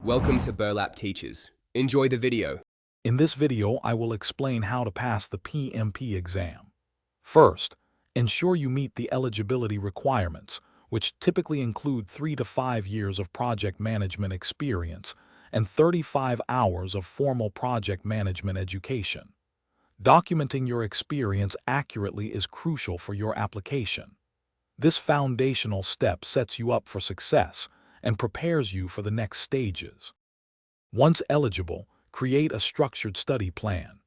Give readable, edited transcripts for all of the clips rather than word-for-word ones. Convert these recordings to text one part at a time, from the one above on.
Welcome to Burlap Teachers. Enjoy the video. In this video, I will explain how to pass the PMP exam. First, ensure you meet the eligibility requirements, which typically include 3 to 5 years of project management experience and 35 hours of formal project management education. Documenting your experience accurately is crucial for your application. This foundational step sets you up for success and prepares you for the next stages. Once eligible, create a structured study plan.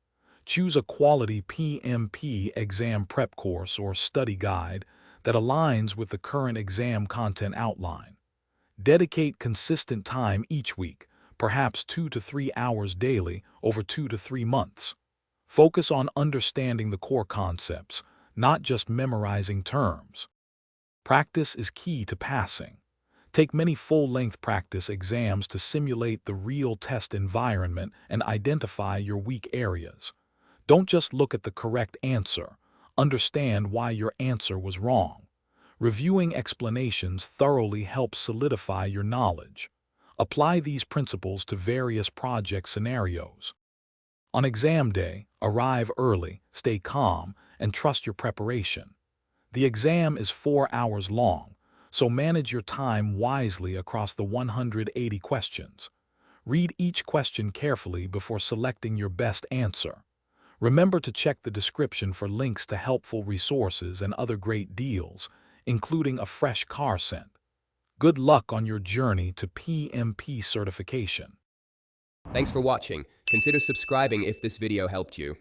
Choose a quality PMP exam prep course or study guide that aligns with the current exam content outline. Dedicate consistent time each week, perhaps 2 to 3 hours daily over 2 to 3 months. Focus on understanding the core concepts, not just memorizing terms. Practice is key to passing. Take many full-length practice exams to simulate the real test environment and identify your weak areas. Don't just look at the correct answer. Understand why your answer was wrong. Reviewing explanations thoroughly helps solidify your knowledge. Apply these principles to various project scenarios. On exam day, arrive early, stay calm, and trust your preparation. The exam is 4 hours long, so manage your time wisely across the 180 questions. Read each question carefully before selecting your best answer. Remember to check the description for links to helpful resources and other great deals, including a fresh car scent. Good luck on your journey to PMP certification. Thanks for watching. Consider subscribing if this video helped you.